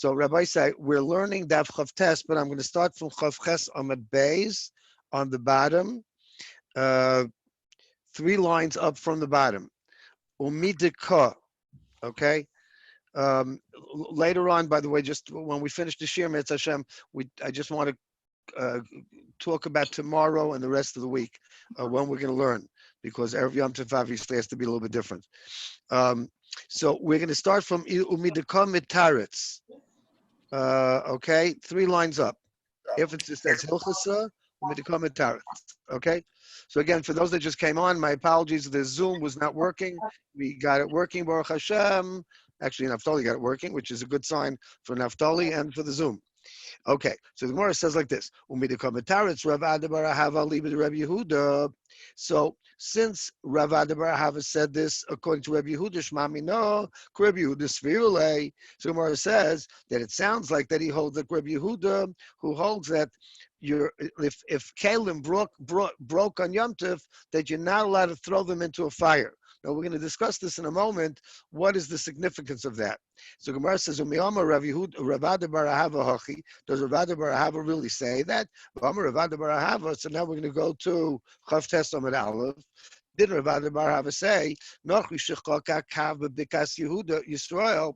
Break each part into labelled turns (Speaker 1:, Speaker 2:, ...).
Speaker 1: So Rabbi said, we're learning Daf Chavtes, but I'm going to start from Chavches Amud Bais on the bottom, 3 lines up from the bottom. Umidika, okay? Later on, by the way, just when we finish the shiur, Mitzvah Hashem, I just want to talk about tomorrow and the rest of the week when we're going to learn, because every Yom Tov obviously has to be a little bit different. So we're going to start from Umidika Mitaretz. Okay, 3 lines up. If it says Hilchasa, Umidika Mitaretz. Okay, so again, for those that just came on, my apologies. The Zoom was not working. We got it working, Baruch Hashem. Actually, Naftali got it working, which is a good sign for Naftali and for the Zoom. Okay, so the Morah says like this: Umidika Mitaretz Rav Adabar Ahava Libid Rabbi Yehudah. So since Rav Adabar Ahava said this according to Rabbi Yehudah, Shmami no, Rabbi Yehudah Svirule. So the Morah says that it sounds like that he holds like Rabbi Yehudah, who holds that if kalim broke on Yom Tov, that you're not allowed to throw them into a fire. Now we're going to discuss this in a moment. What is the significance of that? So Gemara says, "Umiyama Rav Yehudah Rav Adabar Ahava Hachi." Does Rav Adabar Ahava really say that? Rav Adabar Ahava. So now we're going to go to Chavtes Amud Aleph. Did Rav Adabar Ahava say Nochi Shechaka Kav B'Bikas Yehudah Yisrael,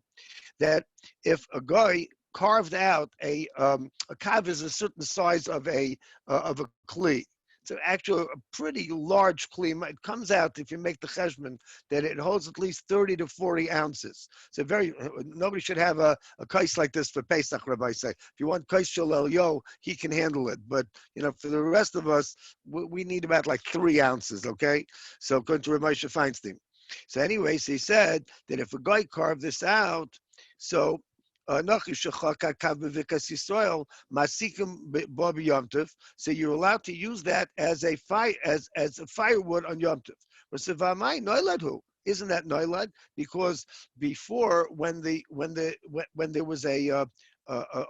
Speaker 1: that if a guy carved out a kav is a certain size of a kli. It's actually a pretty large kli. It comes out, if you make the cheshbon, that it holds at least 30 to 40 ounces. So nobody should have a kais like this for Pesach, Rabbi say. If you want kais shel elyo, he can handle it. But, for the rest of us, we need about like 3 ounces, okay? So according to Rabbi Feinstein. So anyways, he said that if a guy carved this out, so so you're allowed to use that as a firewood on Yom Tov. Isn't that noilad? Because before, when there was a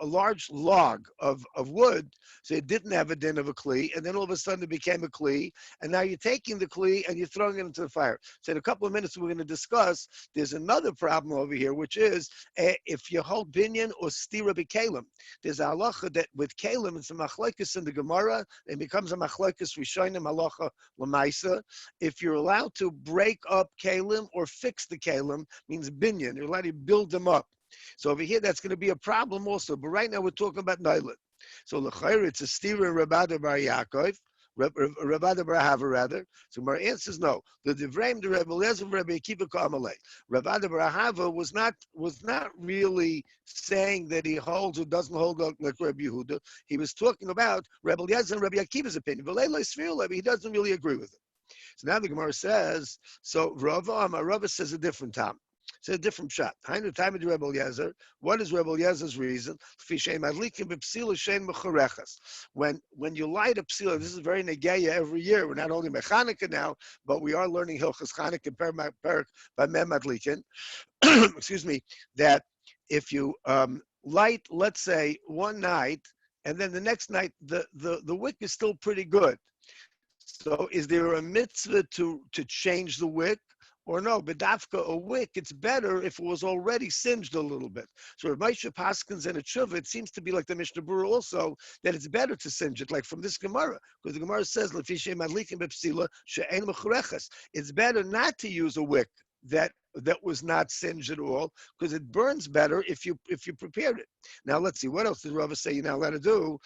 Speaker 1: large log of wood, so it didn't have a din of a kli, and then all of a sudden it became a kli, and now you're taking the kli and you're throwing it into the fire. So in a couple of minutes we're going to discuss, there's another problem over here, which is if you hold binyan or stira b'kelim. There's a halacha that with kelim, it's a machlokes in the Gemara, it becomes a machlokes rishonim halacha l'maisa. If you're allowed to break up kelim or fix the kelim, means binyan, you're allowed to build them up. So over here, that's going to be a problem also. But right now, we're talking about Nailat. So l'chayr, it's a stira Rabbi Bar Yaakov, Rabbi Bar Ahava rather. So my answer is no. The Divrei the Rebbe Lezer Rabbi Akiva Kamalei. Rabbi Bar Ahava was not really saying that he holds or doesn't hold like Rabbi Yehudah. He was talking about Rebbe Lezer and Rabbi Akiva's opinion. But he doesn't really agree with it. So now the Gemara says, so Rava says a different time. It's a different shot. What is Rebbe Eliezer's reason? When you light a psila, this is very negeya every year. We're not only mechanika now, but we are learning Hilchas Chanukah Perik by Mem Adlikin. Excuse me. That if you light, let's say, one night, and then the next night the wick is still pretty good. So is there a mitzvah to change the wick? Or no, bedavka, a wick, it's better if it was already singed a little bit. So Rav Moshe Paskins and a tshuva, it seems to be like the Mishnah Berurah also, that it's better to singe it, like from this Gemara, because the Gemara says, it's better not to use a wick that was not singed at all, because it burns better if you prepared it. Now let's see, what else did Rava say you're not allowed to do?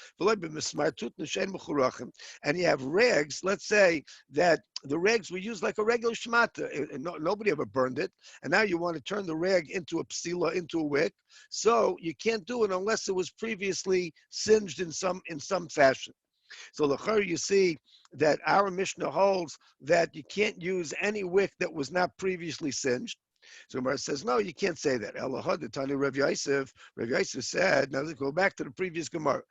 Speaker 1: And you have rags, let's say that the rags were used like a regular shmata, and nobody ever burned it, and now you want to turn the rag into a psila, into a wick, so you can't do it unless it was previously singed in some fashion. So l'char, you see that our Mishnah holds that you can't use any wick that was not previously singed. So Gemara says, no, you can't say that. Elahad, the Tani Rav Yosef said, now let's go back to the previous Gemara.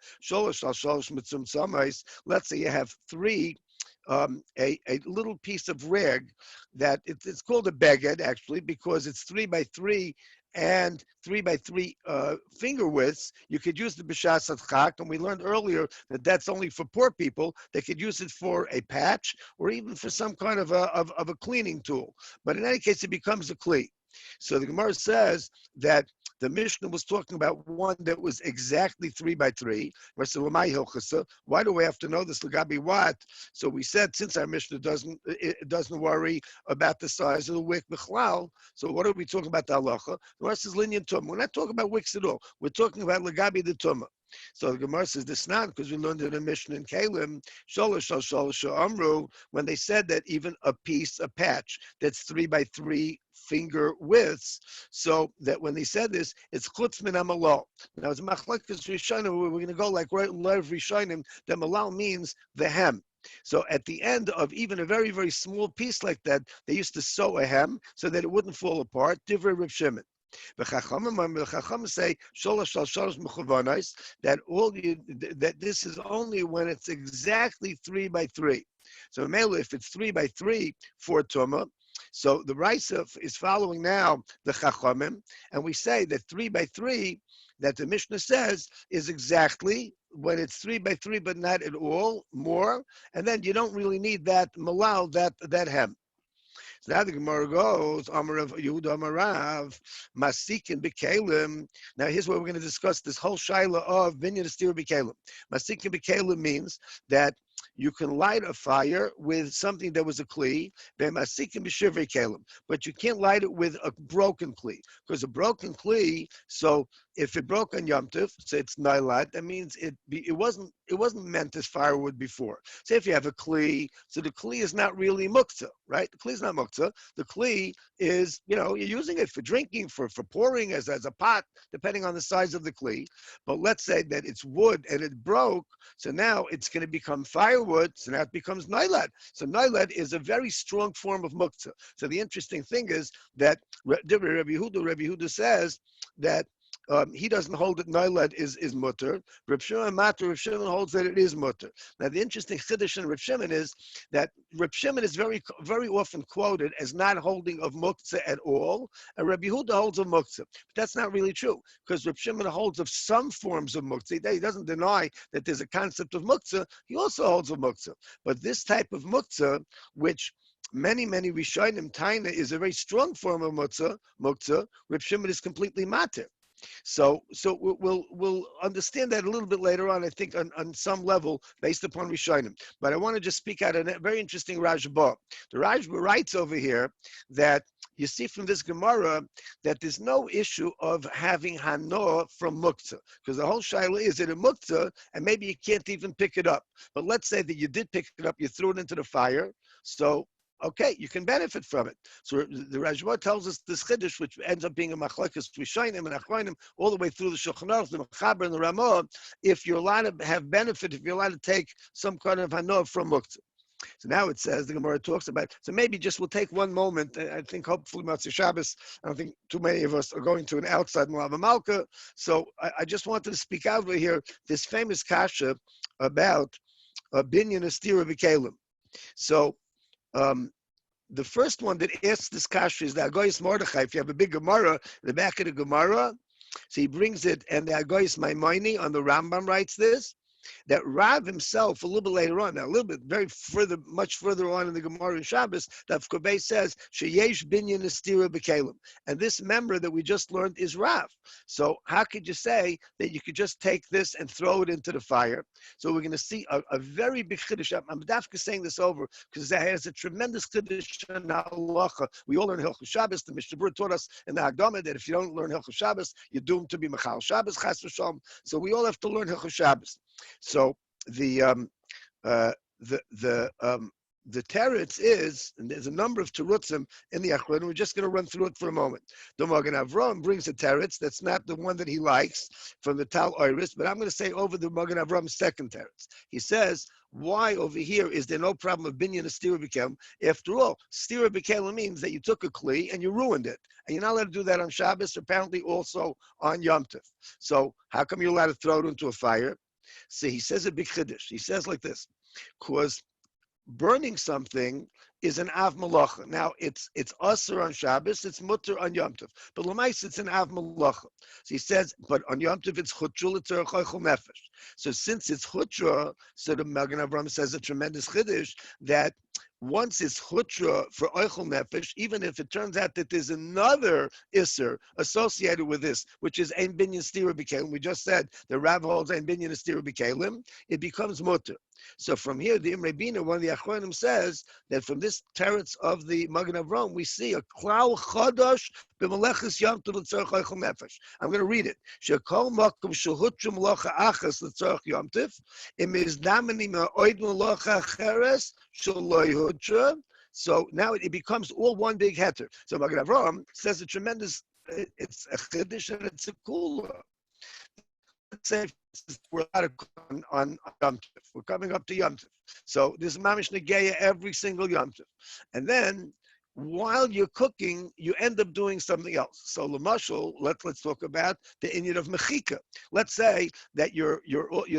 Speaker 1: Let's say you have 3, a little piece of rag that it's called a beged, actually, because it's 3 by 3 and 3 by 3 finger widths. You could use the b'shas adchak, and we learned earlier that that's only for poor people. They could use it for a patch or even for some kind of a cleaning tool. But in any case, it becomes a kli. So the Gemara says that The Mishnah was talking about one that was exactly 3 by 3. Why do we have to know this? Lagabi what? So we said since our Mishnah doesn't worry about the size of the wick b'chlal. So what are we talking about the halacha? The rest is linyan tumah. We're not talking about wicks at all. We're talking about lagabi the tumah. So the Gemara says this not because we learned in a Mishnah in Kalim, Amru, when they said that even a patch that's 3 by 3 finger widths, so that when they said this, it's chutz min amalal. Now it's machlekes rishonim. We're going to go like right lev rishonim. The malal means the hem. So at the end of even a very, very small piece like that, they used to sew a hem so that it wouldn't fall apart. Divrei Reb Shimon. The Chacham say that this is only when it's exactly 3 by 3. So if it's 3 by 3 for Tumah, so the Raisa is following now the Chachamim, and we say that 3 by 3 that the Mishnah says is exactly when it's 3 by 3, but not at all more, and then you don't really need that malal, that hem. So now the Gemara goes, Amar of Yehudah Amarav, Masikin B'Kelim. Now here's where we're going to discuss this whole shaila of Binyan Astir B'Kelim. Masikin B'Kelim means that you can light a fire with something that was a kli, but you can't light it with a broken kli, because a broken kli, so if it broke on Yom Tov, so it's nailat, that means it wasn't meant as firewood before. Say if you have a kli, so the kli is not really muktzah, right? The kli is not muktzah. The kli is, you're using it for drinking, for pouring as a pot, depending on the size of the kli. But let's say that it's wood and it broke, so now it's going to become firewood, so now it becomes nailat. So nailat is a very strong form of muktzah. So the interesting thing is that Rabbi Yehudah says that he doesn't hold that nailat is mutter. Reb Shimon holds that it is mutter. Now the interesting chiddush in Reb Shimon is that Reb Shimon is very, very often quoted as not holding of muktzah at all, and Rabbi Yehudah holds of muktzah. But that's not really true, because Reb Shimon holds of some forms of muktzah. He doesn't deny that there's a concept of muktzah. He also holds of muktzah. But this type of muktzah, which many Rishonim Taina is a very strong form of muktzah, Reb Shimon is completely matir. So we'll understand that a little bit later on, I think, on some level, based upon Rishonim. But I want to just speak out a very interesting Rajba. The Rajba writes over here that you see from this Gemara that there's no issue of having hano from muktzah, because the whole shaila is it a muktzah, and maybe you can't even pick it up. But let's say that you did pick it up, you threw it into the fire, so okay, you can benefit from it. So the Rajba tells us this chiddush, which ends up being a machlekes rishonim and achronim all the way through the Shulchan Aruch, the Mechaber, and the Ramah. If you're allowed to have benefit, if you're allowed to take some kind of hanoah from muktzah. So now it says, the Gemara talks about, so maybe just we'll take one moment. I think hopefully Matzah Shabbos, I don't think too many of us are going to an outside Malava Malka. So I just wanted to speak out over here, this famous kasha about Binyan Astira V'Kelim. So, the first one that asks this kasha is the Agoyis Mordechai. If you have a big Gemara, in the back of the Gemara, so he brings it, and the Agoyis Maimoni on the Rambam writes this, that Rav himself, a little bit later on, now a little bit, much further on in the Gemara in Shabbos, that Bais says, Sheyesh binyan astira b'kelim. And this member that we just learned is Rav. So how could you say that you could just take this and throw it into the fire? So we're going to see a very big chiddush. I'm dafka saying this over because it has a tremendous chiddush in halacha. We all learn Hilchos Shabbos. The Mishnah Berurah taught us in the Hagdama that if you don't learn Hilchos Shabbos, you're doomed to be Mechal Shabbos, Chas v'Shalom. So we all have to learn Hilchos Shabbos. So the teretz is, and there's a number of terutzim in the Achron, and we're just going to run through it for a moment. The Magen Avraham brings a teretz that's not the one that he likes from the Tal Oiris, but I'm going to say over the Magen Avraham's second teretz. He says, why over here is there no problem of binyan and stira b'kelim? After all, stira b'kelim means that you took a kli and you ruined it. And you're not allowed to do that on Shabbos, apparently also on Yom Tov. So how come you're allowed to throw it into a fire? See, he says a big chiddush. He says like this, because burning something is an av malacha. Now, it's asur on Shabbos, it's mutter on Yom Tov. But l'mais, it's an av malacha. So he says, but on Yom Tov, it's chutru l'tzarech chochel nefesh. So since it's chutru, so the Magen Avraham says a tremendous chiddush that once it's hutra for oichel nefesh, even if it turns out that there's another isser associated with this, which is ein binyan stira b'kelim. We just said the Rav holds ein binyan stira b'kelim. It becomes mutter. So from here, the Imre Bina, one of the Achronim, says that from this teretz of the Magen Avraham, we see a klal chadash b'meleches yom tov l'tzorech oichel nefesh. I'm going to read it. Shekol makom shehutra melacha achas l'tzorech yom tov, im izdameni ma'oid melacha acheres shaloi hutra. So now it becomes all one big heter. So Magen Avraham says a tremendous, it's a chiddush and it's a kula. Let's say we're on Yom Tov. We're coming up to Yom Tov. So this is mamish negeya every single Yom Tov. And then while you're cooking, you end up doing something else. So l'mashal, let's talk about the inyan of mechika. Let's say that you're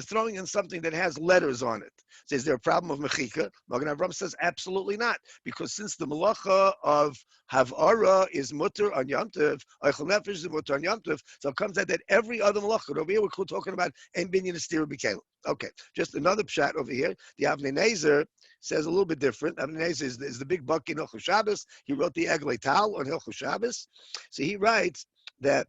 Speaker 1: throwing in something that has letters on it. So is there a problem of mechika? Magen Avraham says absolutely not, because since the malacha of havara is mutter on Yom Tov, oichel nefesh is mutter on Yom Tov, so it comes out that every other malacha, over here we're talking about ein binyan stira b'kelim. Okay, just another pshat over here. The Avnei Nezer says a little bit different. Avnei Nezer is the big buck in Hilchos Shabbos. He wrote the Eglei Tal on Hilchos Shabbos. So he writes that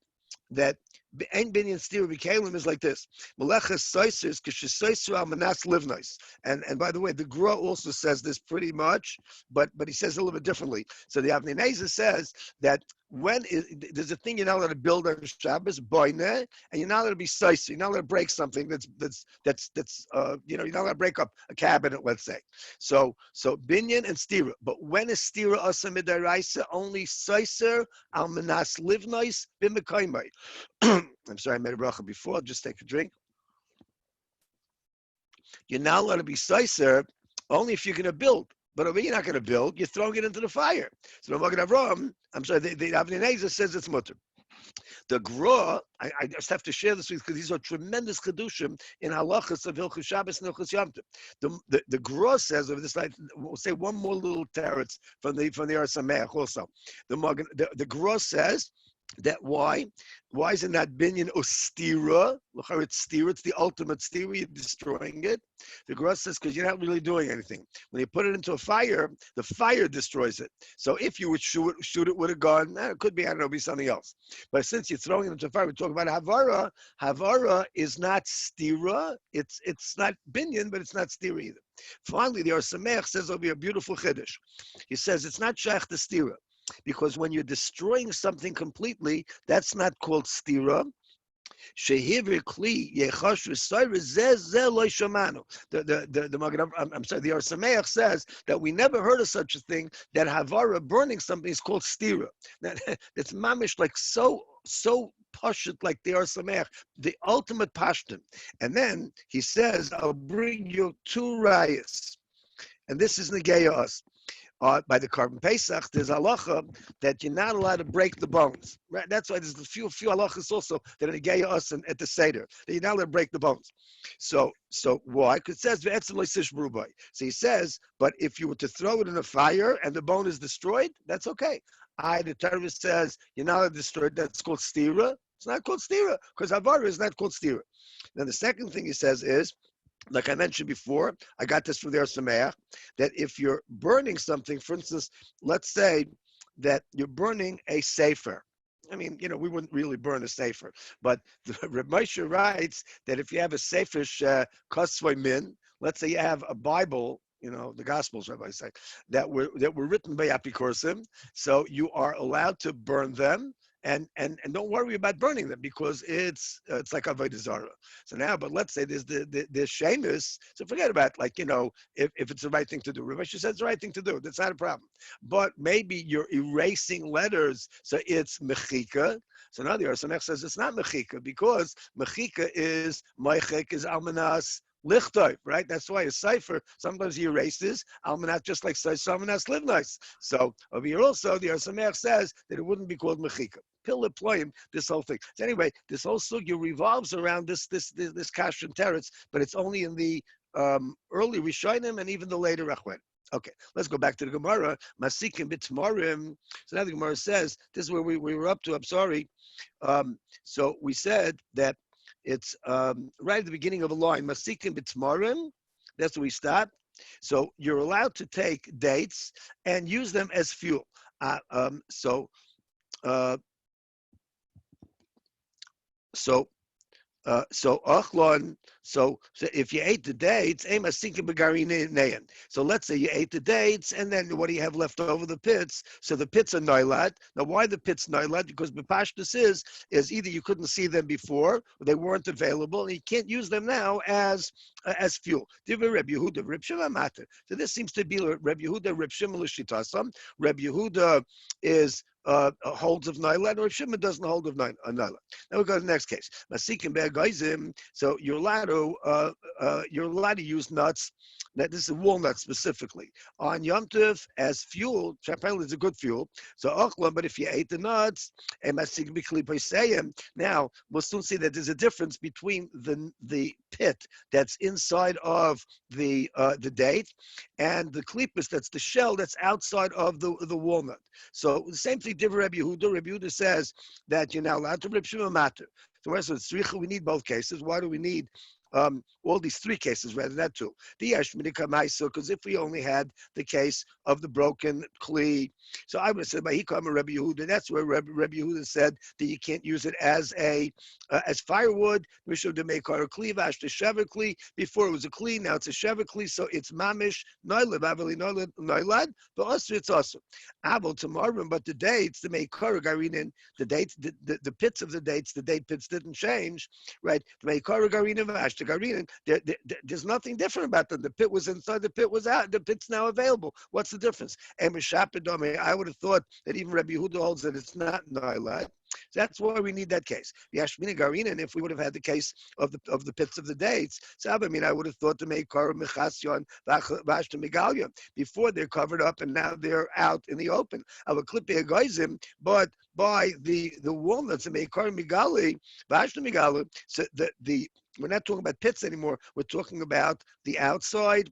Speaker 1: ein binyan stira b'kelim is like this. Meleches soisers k'shesoiser al manas livnos. And by the way, the Gra also says this pretty much, but he says a little bit differently. So the Avnei Nezer says that there's a thing you're not allowed to build on Shabbos, boine, and you're not allowed to be soiser. You're not allowed to break something that's you're not allowed to break up a cabinet, let's say. So binyan and stira. But when is stira asa midaraisa? Only soiser al manas livnos b'mekaymai. I'm sorry, I made a bracha before. I'll just take a drink. You're not allowed to be soiser only if you're going to build. But over you're not going to build. You're throwing it into the fire. So the Magen Avraham, I'm sorry, the Avnei Nezer says it's mutter. The Gra, I just have to share this with you because these are tremendous chedushim in halachas of Hilchos Shabbos and Hilchos Yom Tov. The Gra says over this slide, we'll say one more little teretz from the Or Sameach also. The Gra says that why isn't that binyan or stira? It's stira, it's the ultimate stira, you're destroying it. The Gra says because you're not really doing anything. When you put it into a fire, the fire destroys it. So if you would shoot it with a gun, it could be, I don't know, be something else. But since you're throwing it into a fire, we're talking about havara. Havara is not stira, it's not binyan, but it's not stira either. Finally, the Or Sameach says over here a beautiful chiddush. He says it's not shaykh to stira. Because when you're destroying something completely, that's not called stira. The Or Sameach says that we never heard of such a thing, that havara, burning something, is called stira. That's mamish, like so pashut, like the Or Sameach, the ultimate pashtan. And then he says, I'll bring you two rayas. And this is negeya us. By the Korban Pesach, there's halacha that you're not allowed to break the bones. Right? That's why there's a few halachas also that are negaya us at the Seder, that you're not allowed to break the bones. So why? Because it says ve'etzem leisish brubai. So he says, but if you were to throw it in a fire and the bone is destroyed, that's okay. The Torah says you're not allowed to destroy it. That's called stira. It's not called stira because havara is not called stira. Then the second thing he says is, like I mentioned before, I got this from the Or Sameach, that if you're burning something, for instance, let's say that you're burning a sefer. I mean, we wouldn't really burn a sefer, but Rabbi Moshe writes that if you have a sefer kosvoi min, let's say you have a Bible, the Gospels, Rabbi say, that were written by apikorsim, so you are allowed to burn them. And don't worry about burning them because it's like avodah zarah. So now, but let's say there's the shemus. So forget about if it's the right thing to do. Rabbi says it's the right thing to do. That's not a problem. But maybe you're erasing letters, so it's mechika. So now the Or Sameach says it's not mechika because mechika is meichek is almanas lichtov, right? That's why a cipher, sometimes he erases almanach, just like almanas live nice. So over here also, the Or Sameach says that it wouldn't be called mechika. Pillar ployim, this whole thing. So anyway, this whole sugya revolves around this kash and teretz, but it's only in the early Rishonim and even the later Rachwen. Okay, let's go back to the Gemara. Masikim b'tmorim. So now the Gemara says, this is where we were up to, I'm sorry. So we said that it's right at the beginning of a line. Masikim b'tmorim. That's where we start. So you're allowed to take dates and use them as fuel. Uh, um, so, uh, so achlon. So if you ate the dates, so let's say you ate the dates, and then what do you have left over? The pits. So the pits are noilad. Now, why the pits noilad? Because bepashtus is either you couldn't see them before, or they weren't available, and you can't use them now as fuel. Rabbi Yehudah, Reb Shimon matter. So this seems to be Rabbi Yehudah, Reb Shimon l'shitasam. Rabbi Yehudah is holds of noilad, or Reb Shimon doesn't hold of noilad. Now we go to the next case. So you're allowed to use nuts. That this is walnuts specifically on Yom Tov as fuel. Apparently, it's a good fuel. So ochlan, but if you ate the nuts, now we'll soon see that there's a difference between the pit that's inside of the date and the klippas, that's the shell that's outside of the walnut. So the same thing. Rabbi Yehudah. Rabbi Yehudah says that you're now allowed to rip shema matter. So we need both cases. Why do we need all these three cases rather than two? Because if we only had the case of the broken kli, so I would have said by Hikam or Rabbi Yehudah. That's where Rabbi Yehudah said that you can't use it as firewood. We should make our kli vash to shever kli. Before it was a kli, now it's a shever kli. So it's mamish noilad, avali noilad, but also it's also abel tomorrow. But the dates, the make garinin, the dates, the pits of the dates, the date pits didn't change, right? The make garinin vash to garinin. There's nothing different about them. The pit was inside, the pit was out. The pit's now available. What's the difference? I would have thought that even Rabbi Yehudah holds that it's not noilad. That's why we need that case. Yashmina Garina, and if we would have had the case of the pits of the dates, so I mean, I would have thought to make Kara Mechasyon Vashta Megalia before they're covered up and now they're out in the open. I would clip but by the walnuts and make Kara Megali, Vashta Megalia, so we're not talking about pits anymore. We're talking about the outside.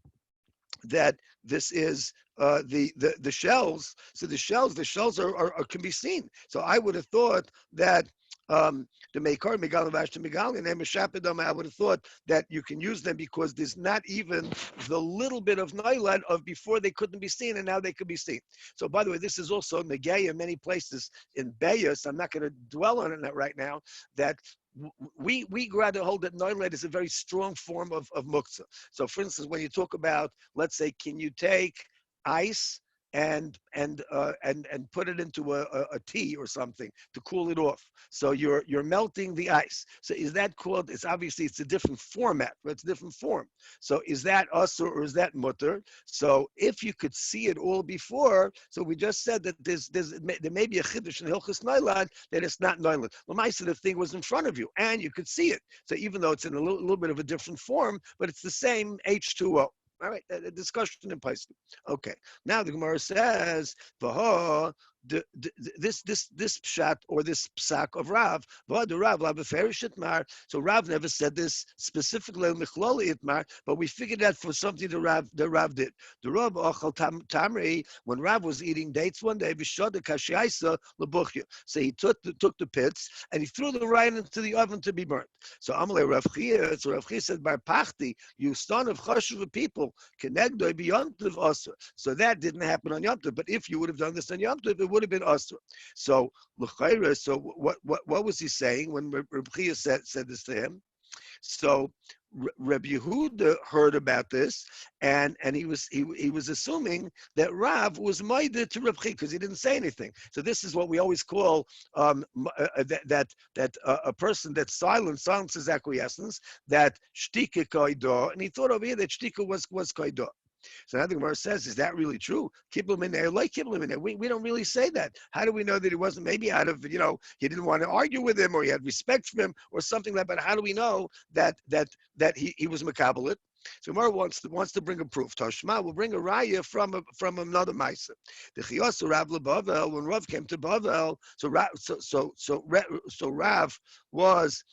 Speaker 1: That this is the shells. So the shells are can be seen. So I would have thought that the Meikar Megal Vashta Megal and Emeshapidam, I would have thought that you can use them because there's not even the little bit of noilad of before they couldn't be seen and now they could be seen. So by the way, this is also Negaya in many places in Bais. I'm not going to dwell on it right now. That we rather hold that noilad is a very strong form of muktzah. So for instance, when you talk about, let's say, can you take ice and put it into a tea or something to cool it off? So you're melting the ice. So is that called? It's obviously it's a different format, but it's a different form. So is that usur or is that mutter? So if you could see it all before, so we just said that there may be a chiddush in Hilchos Noilad that it's not Noilad. L'maisa, the thing was in front of you and you could see it. So even though it's in a little bit of a different form, but it's the same H2O. All right, a discussion in place. Okay, now the Gemara says, this pshat or this psak of Rav, so Rav never said this specifically itmar, but we figured that for something the Rav did. The Rav achal tamri, when Rav was eating dates one day, so he took the pits and he threw them right into the oven to be burnt. So Amalei Rav Chia, so Rav Chia said, Bar Pachti, you son of chashuv people, kenegdoi be Yom Tov asur. So that didn't happen on Yom Tov, but if you would have done this on Yom Tov, it would have been asur. So l'chayra, so what was he saying when Rav Chia said this to him? So Rabbi Yehudah heard about this, and he was assuming that Rav was ma'adir to Rabbi Chia because he didn't say anything. So this is what we always call that a person that's silent, silence is acquiescence. That shtika kaidah, and he thought over here that shtika was kaidah. So now the Gemara says, is that really true? Kiblim in there, like kiblim in there. We don't really say that. How do we know that it wasn't maybe out of, he didn't want to argue with him or he had respect for him or something like that? But how do we know that he was makabelit? So Morah wants to bring a proof. Tashma will bring a raya from another ma'aser. The Kehillas Rav LeBavel, when Rav came to Bavel, so Rav was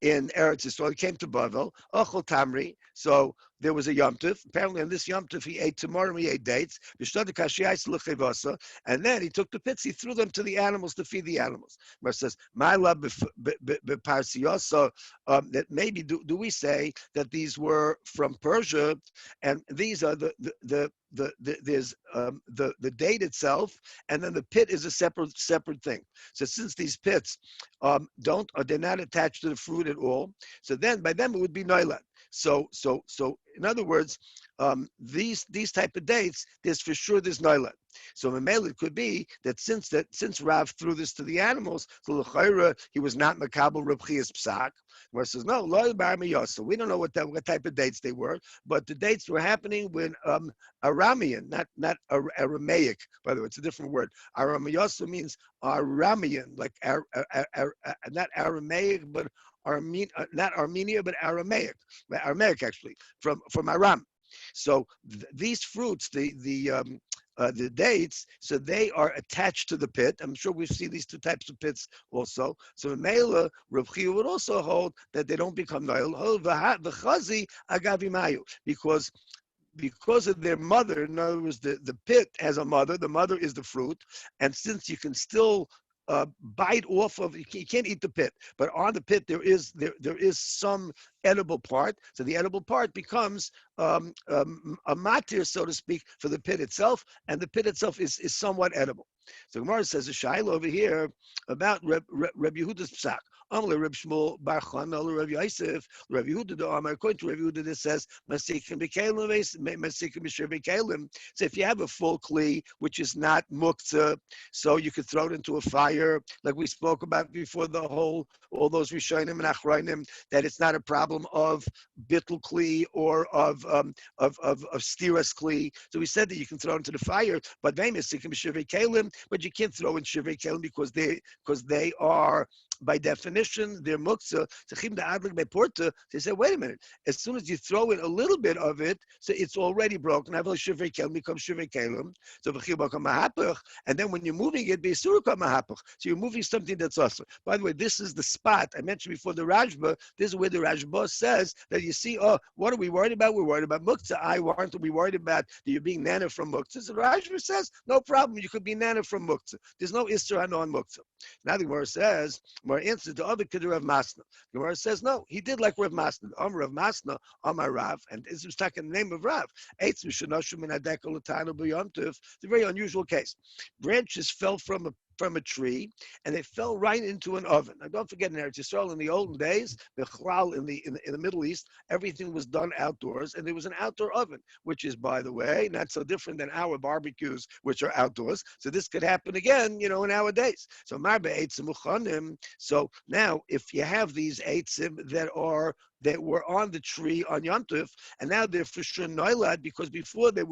Speaker 1: in Eretz Yisrael. He came to Bavel. Achol Tamri. So there was a Yom Tov. Apparently, on this Yom Tov, he ate tomorrow, he ate dates. And then he took the pits, he threw them to the animals to feed the animals. Where it says, my love, so that maybe do we say that these were from Persia, and these are there's the date itself, and then the pit is a separate thing. So since these pits they're not attached to the fruit at all, so then by them it would be noilad. So in other words, these type of dates, there's for sure there's noilad. So Mamela, it could be that since Rav threw this to the animals, so l'chayra he was not makabel Reb Chia's psak. Where it says no, lo bar miyasa. We don't know what type of dates they were, but the dates were happening when Aramean, not Aramaic. By the way, it's a different word. Aramiyasa means Aramean, like not Aramaic, but not Armenia, but Aramaic. Aramaic actually from Aram. So these fruits, the dates, so they are attached to the pit. I'm sure we see these two types of pits also. So in Mela, Rav Chia would also hold that they don't become noil. Because of their mother, in other words, the pit has a mother. The mother is the fruit, and since you can still bite off of, you can't eat the pit, but on the pit there is some edible part. So the edible part becomes a matir, so to speak, for the pit itself, and the pit itself is somewhat edible. So Gemara says a shaila over here about Reb Yehudah's psak. Amle Reb Shmuel Bar Chanel Reb Yosef Reb Yehudah the Amar. According to Reb Yehudah, this says Masikim B'Kelim Masikim B'Shir B'Kelim. So if you have a full kli which is not muktzah, so you could throw it into a fire, like we spoke about before, all those Rishonim and Achrayim, that it's not a problem of bittul kli or of stiras kli. So we said that you can throw it into the fire, but they Masikim B'Shir B'Kelim, but you can't throw in Shir B'Kelim because they are, by definition, they're muktzah. They say, wait a minute. As soon as you throw in a little bit of it, so it's already broken. Becomes shivei kelim. So and then when you're moving it, so you're moving something that's also. By the way, this is the spot I mentioned before. The Rajba. This is where the Rajba says that you see. Oh, what are we worried about? We're worried about muktzah. Aren't we worried about that you're being nana from muktzah? So the Rajba says, no problem. You could be nana from muktzah. There's no isser on muktzah. Now the Gemara says. More answer to other kid Rav Masna. Gemara says no, he did like Rav Masna. Rav Masna, Amar Rav, and this was talking the name of Rav. It's a very unusual case. Branches fell from a tree, and they fell right into an oven. Now, don't forget, in Eretz Yisrael, in the olden days, in the Middle East, everything was done outdoors, and there was an outdoor oven, which is, by the way, not so different than our barbecues, which are outdoors. So this could happen again, in our days. So marbe eitzim uchanim. So now, if you have these eitzim that were on the tree on Yom Tov, and now they're for sure noilad, because before they're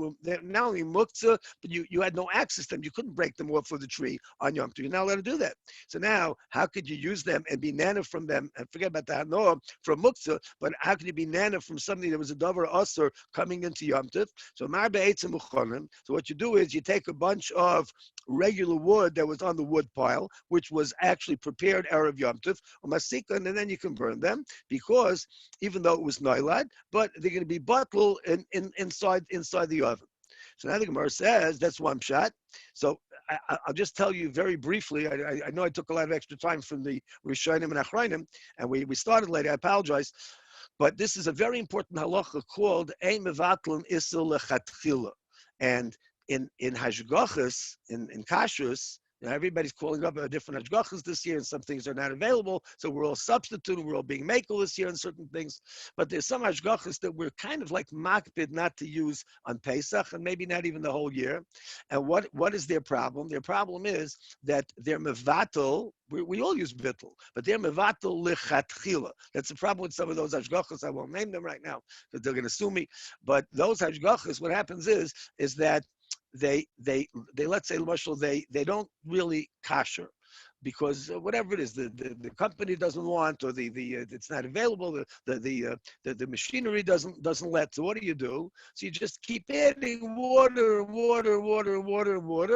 Speaker 1: not only muktzah, but you had no access to them. You couldn't break them off of the tree on Yom Tov. You're not allowed to do that. So now, how could you use them and be nana from them? And forget about the hanoah from muktzah, but how can you be nana from something that was a davar asur coming into Yom Tov? So marbe eitzim uchanim. So what you do is you take a bunch of regular wood that was on the wood pile, which was actually prepared erev Yom Tov, and then you can burn them, because even though it was noilad, but they're going to be bottled inside the oven. So now the Gemara says that's one shot. So I'll just tell you very briefly. I know I took a lot of extra time from the Rishonim and Achrayim, and we started late. I apologize, but this is a very important halacha called ein mevatlin isur lechatchila, and in hashgachas, in kashrus. Everybody's calling up different hashgachas this year, and some things are not available. So we're all substituting. We're all being makel this year on certain things. But there's some hashgachas that we're kind of like makpid not to use on Pesach, and maybe not even the whole year. And what is their problem? Their problem is that they're mevatel. We all use bittul, but they're mevatel lechatchila. That's the problem with some of those hashgachas. I won't name them right now because they're going to sue me. But those hashgachas, what happens is that they let's say they don't really kasher, because whatever it is, the company doesn't want, or the it's not available, the machinery doesn't let. So what do? So you just keep adding water,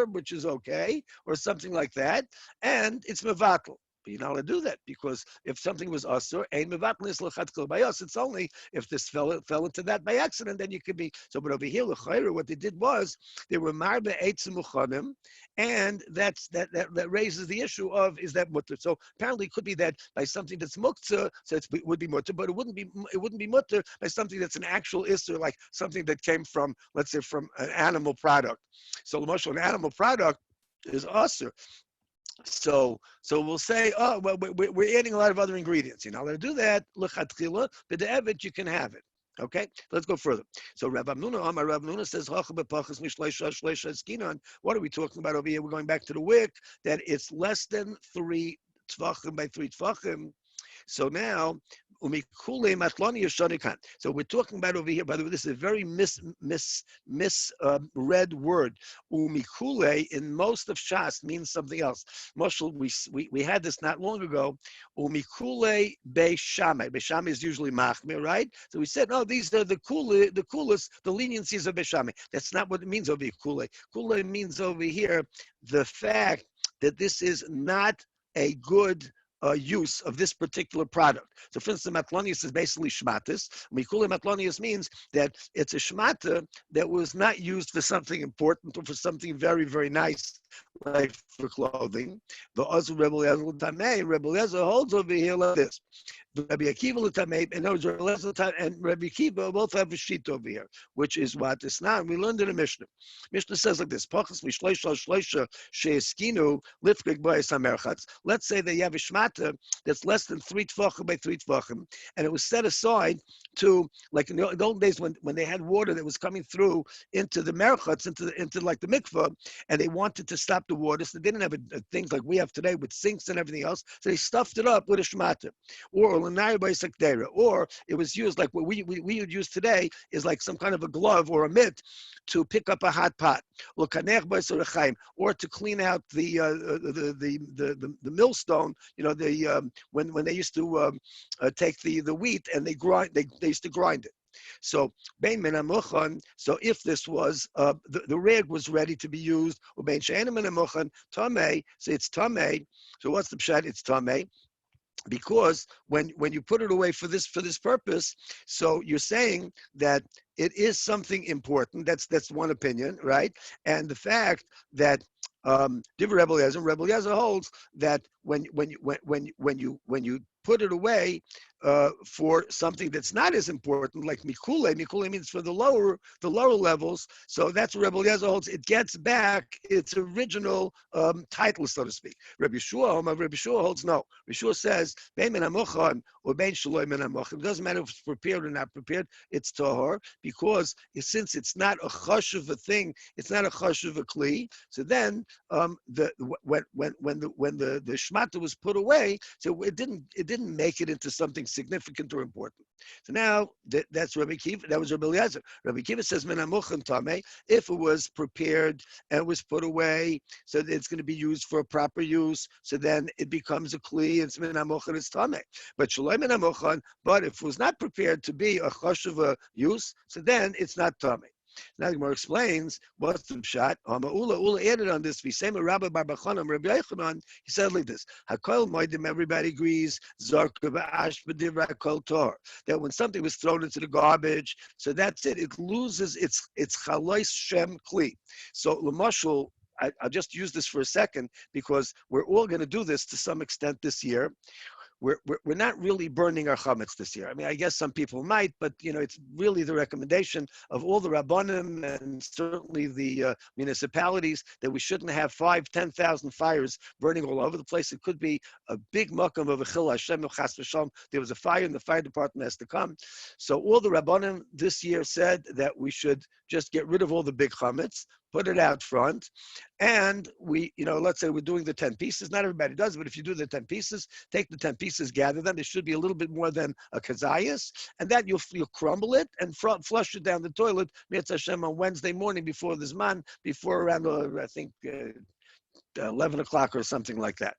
Speaker 1: which is okay, or something like that, and it's mevatel. But you're not allowed to do that, because if something was asur, ein mevatlis l'chatchil bayos. It's only if this fell into that by accident, then you could be. So, but over here, l'chayra, what they did was they were marbe eitzim muchanim, and that raises the issue of, is that mutter? So apparently it could be that by something that's muktzah, so it would be mutter, but it wouldn't be mutter by something that's an actual isser, like something that came from, let's say, from an animal product. So an animal product is asur. So we'll say, oh, well, we're adding a lot of other ingredients. You're not allowed to do that. L'chatchila, but the evet, you can have it. Okay, let's go further. So Rav Nuna says, what are we talking about over here? We're going back to the wick, that it's less than 3 tvachim by 3 tvachim. So now, so we're talking about over here, by the way, this is a very misread word. Umikule in most of Shas means something else. Moshel, we had this not long ago. Umikule Beishame. Beishame is usually machmir, right? So we said, no, these are the coolest, the leniencies of Beishame. That's not what it means over here. Kule. Kule means over here the fact that this is not a good use of this particular product. So for instance, matlonius is basically shmatis. Mikule matlonius means that it's a shmata that was not used for something important or for something very, very nice, like for clothing. The Ozu Rebbe Eliezer holds over here like this. Rabbi Akiva l'tamei, and those and Rabbi Akiva both have a sheet over here, which is what it's not. We learned in the Mishnah. Mishnah says like this: Pachas mishleisha shleisha sheeskinu lifkik b'ayis hamerchatz. Let's say that you have a shmata that's less than 3 tvachim by 3 tvachim, and it was set aside to, like in the old days when they had water that was coming through into the merchatz, into like the mikvah, and they wanted to stop the water, so they didn't have things like we have today with sinks and everything else, so they stuffed it up with a shmata, or it was used like what we would use today is like some kind of a glove or a mitt to pick up a hot pot, or to clean out the millstone. You know, when they used to take the wheat and they used to grind it. So so if this was the rag was ready to be used, so it's tamei. So what's the pshat? It's tamei. Because when you put it away for this purpose, so you're saying that it is something important. That's one opinion, right? And the fact that Rebbe Eliezer holds that when you put it away for something that's not as important, like mikule. Mikule means for the lower levels. So that's what Rebbe Eliezer holds. It gets back its original title, so to speak. Rabbi Yeshua holds no. Rabbi Yeshua says bein min hamochan or bein shaloi min hamochan. It doesn't matter if it's prepared or not prepared. It's tahor, because since it's not a chashuv a thing, it's not a chashuv a kli. So then when the shmata was put away, so it didn't make it into something significant or important. So now that's Rabbi Akiva. That was Rabbi Eliezer. Rabbi Akiva says menamuchan tamei. If it was prepared and was put away, so that it's going to be used for a proper use, so then it becomes a kli. It's menamuchan. It's tamei. But shaloi menamuchan. But if it was not prepared to be a chashuva use, so then it's not tamei. Now the Gemara explains what's the pshat. Ula added on this. V'sema Rabbi Bar Bachanan, Rabbi Yochanan. He said like this: Hakol moedim. Everybody agrees. Zarka ba'ash b'divrei kol tor. That when something was thrown into the garbage, so that's it. It loses its chalois shem kli. So l'mashul, I'll just use this for a second because we're all going to do this to some extent this year. We're not really burning our chametz this year. I mean, I guess some people might, but it's really the recommendation of all the rabbanim and certainly the municipalities that we shouldn't have 5,000-10,000 fires burning all over the place. It could be a big makam of a chil Hashem chas v'shalom. There was a fire and the fire department has to come. So all the rabbanim this year said that we should just get rid of all the big chametz, put it out front, and we, let's say we're doing the 10 pieces. Not everybody does, but if you do the 10 pieces, take the 10 pieces, gather them. There should be a little bit more than a kazayas, and that you'll crumble it and flush it down the toilet, Mitzvah Hashem, on Wednesday morning before the Zman, before around, I think, 11 o'clock or something like that.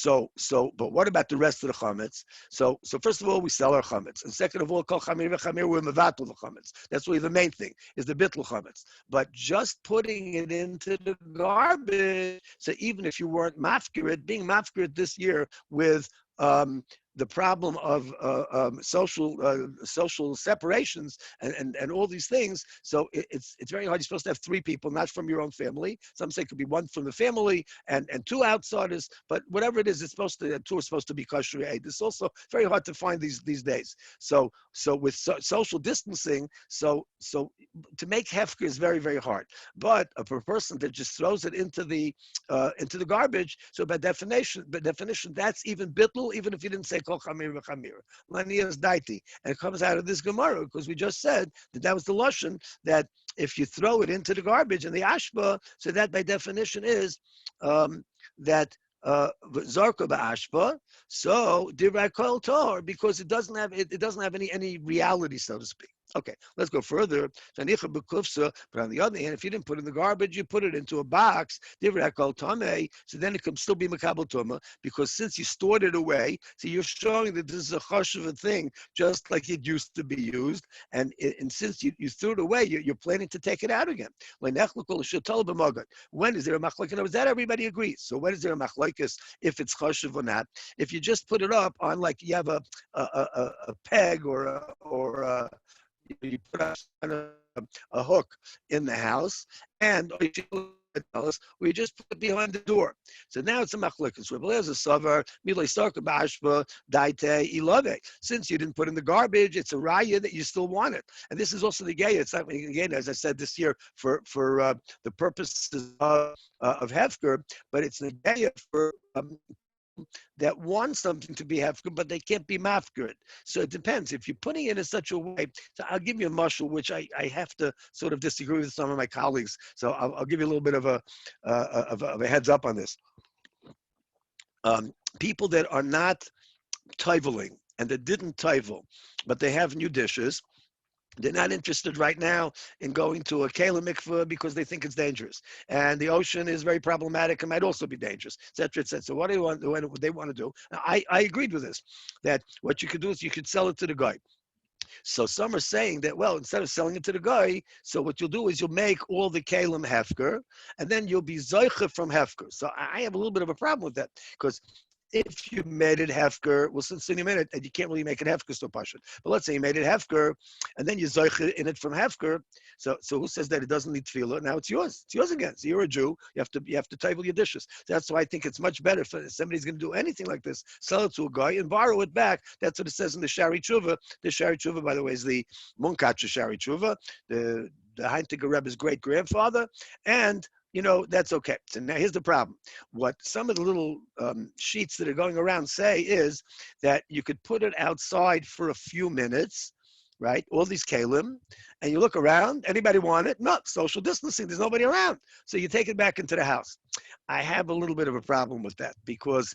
Speaker 1: But what about the rest of the chametz? So first of all, we sell our chametz, and second of all, kol chamir v'chamir, we're mevatel the chametz. That's really the main thing, is the bittul chametz. But just putting it into the garbage, so even if you weren't mafkirit, being mafkirit this year with the problem of social separations and all these things. So it's very hard. You're supposed to have three people, not from your own family. Some say it could be one from the family and two outsiders. But whatever it is, it's supposed to two are supposed to be kosher aid. It's also very hard to find these days. So with social distancing, so to make hefker is very, very hard. But a person that just throws it into the garbage, so by definition, that's even bittul, even if you didn't say kol chamir v'chamir. Lanias daiti. And it comes out of this Gemara, because we just said that was the lashon, that if you throw it into the garbage and the ashba, so that by definition is that zarka ba'ashba, so divrei kol tor, because it doesn't have any reality, so to speak. Okay, let's go further. But on the other hand, if you didn't put it in the garbage, you put it into a box, so then it can still be makabel tuma, because since you stored it away, so you're showing that this is a chashuv thing, just like it used to be used, and since you threw it away, you're planning to take it out again. When is there a machlokes? Is that everybody agrees? So when is there a machlokes if it's chashuv or not? If you just put it up on, like you have a peg or you put a hook in the house, and we just put it behind the door. So now it's a machlokes. Rabbi has a savar milay sarka ba'ashba daite ilave. Since you didn't put in the garbage, it's a raya that you still want it. And this is also the gay. It's not, again, as I said this year, for the purposes of hefker, but it's the gay for that want something to be hefker, but they can't be mafker. So it depends. If you're putting it in such a way, so I'll give you a mashal, which I have to sort of disagree with some of my colleagues. So I'll give you a little bit of a heads up on this. People that are not toiveling and that didn't toivel, but they have new dishes, they're not interested right now in going to a Kehillas mikveh because they think it's dangerous. And the ocean is very problematic and might also be dangerous, et cetera, et cetera. So what do they want to do? I agreed with this, that what you could do is you could sell it to the guy. So some are saying that, well, instead of selling it to the guy, so what you'll do is you'll make all the kelim hefker, and then you'll be zoiche from hefker. So I have a little bit of a problem with that, because if you made it hefker, well, since you made it, and you can't really make it hefker so passion. But let's say you made it hefker, and then you zoiche in it from hefker. So who says that it doesn't need tefillah? Now it's yours. It's yours again. So you're a Jew. You have to table your dishes. That's why I think it's much better if somebody's going to do anything like this, sell it to a guy and borrow it back. That's what it says in the Shari Tshuva. The Shari Tshuva, by the way, is the Munkacher Shari Tshuva, the Heintiger Rebbe's great grandfather, and that's okay. So now here's the problem. What some of the little sheets that are going around say is that you could put it outside for a few minutes, right? All these kalim, and you look around, anybody want it? No, social distancing, there's nobody around. So you take it back into the house. I have a little bit of a problem with that, because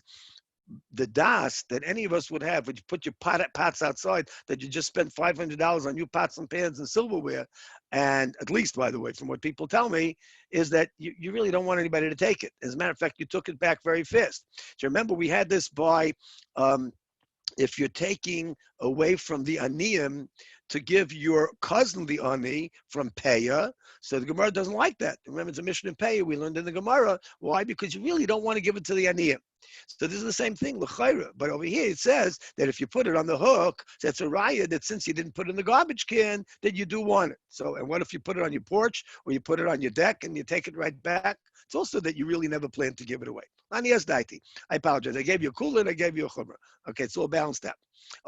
Speaker 1: the das that any of us would have, when you put your pots outside, that you just spent $500 on new pots and pans and silverware, and at least, by the way, from what people tell me, is that you really don't want anybody to take it. As a matter of fact, you took it back very fast. So remember, we had this by, if you're taking away from the aniyim to give your cousin the ani from Peah, so the Gemara doesn't like that. Remember, it's a mission in Peah we learned in the Gemara. Why? Because you really don't want to give it to the aniyim. So this is the same thing, l'chayra. But over here it says that if you put it on the hook, that's a raya that since you didn't put it in the garbage can, that you do want it. So, and what if you put it on your porch or you put it on your deck and you take it right back? It's also that you really never plan to give it away. Ani daiti. I apologize. I gave you a kula and I gave you a chumrah. Okay, it's all balanced out.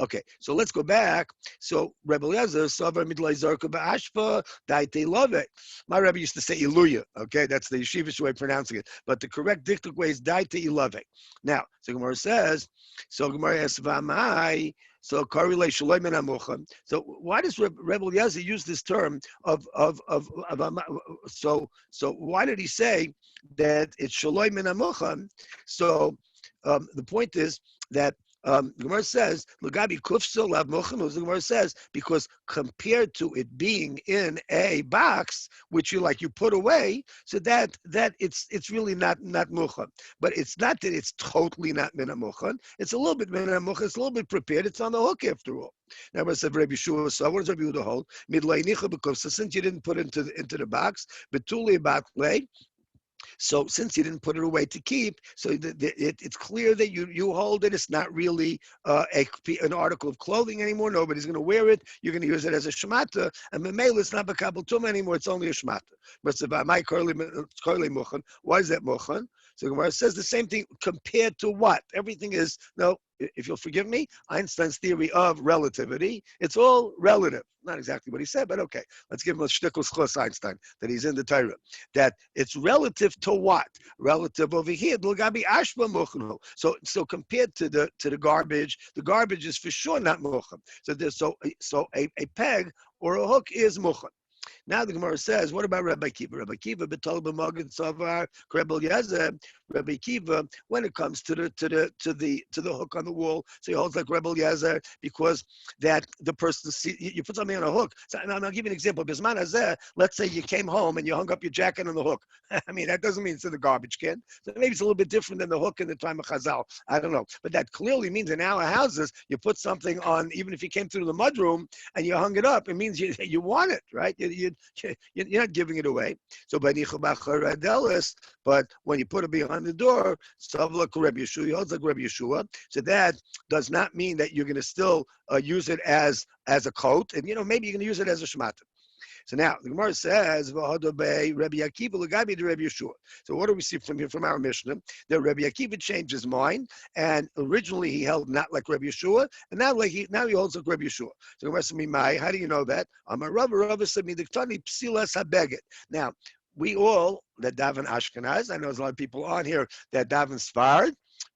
Speaker 1: Okay, so let's go back. So Rebbe Eliezer, Savar Midlai Zarka Ba'ashpa, Daite Love. My Rebbe used to say Iluya. Okay, that's the yeshivish way of pronouncing it. But the correct dictic way is Daite Ilave. Now, so Gemara says, so Gemara asks, Vamai, so Karile Shalom and Amucham. So why does Rebbe Eliezer use this term of so why did he say that it's Shalom and Amucham? So the point is that The Gemara says, "L'gabi kufso lav mochanos." The Gemara says because compared to it being in a box, which you put away, so that it's really not muchan. But it's not that it's totally not mina muchan. It's a little bit mina muchan. It's a little bit prepared. It's on the hook after all. Now, I said, Rabbi Yeshua, so what does Rabbi Yehudah hold? Midlay because since you didn't put it into the box, betuli baklei. So since you didn't put it away to keep, so it's clear that you hold it. It's not really an article of clothing anymore. Nobody's going to wear it. You're going to use it as a shemata. And memela, it's not bakabel tumah anymore. It's only a shemata. But my korli muchan. Why is that muchan? So Gemara says the same thing compared to what? Everything is, no, if you'll forgive me, Einstein's theory of relativity, it's all relative. Not exactly what he said, but okay. Let's give him a shtickle schluss Einstein, that he's in the Torah. That it's relative to what? Relative over here. So compared to the garbage is for sure not muchan. So a peg or a hook is muchan. Now the Gemara says, what about Rabbi Kiva? Rabbi Kiva betol b'magid savar krebel yazeh. Rabbi Kiva, when it comes to the hook on the wall, so he holds like Rebel Yezer because that the person you put something on a hook. So, and I'll give you an example. Bisman hazeh, let's say you came home and you hung up your jacket on the hook. I mean, that doesn't mean it's in the garbage can. So maybe it's a little bit different than the hook in the time of Chazal. I don't know, but that clearly means in our houses you put something on, even if you came through the mudroom and you hung it up, it means you want it, right? You're not giving it away. So but when you put it behind the door, Savla Rabbi Yeshua, holds like Rabbi Yeshua. So that does not mean that you're going to still use it as a coat, and maybe you're going to use it as a shemata. So now the Gemara says, Rabbi Akiva l'gabi de Rabbi Yeshua. So what do we see from here from our Mishnah? That Rabbi Akiva changed his mind, and originally he held not like Rabbi Yeshua, and now he holds like Rabbi Yeshua. So the Gemara says, how do you know that? Rabbi said, psilas habeget. Now, we all that daven Ashkenaz, I know there's a lot of people on here that daven Sfard,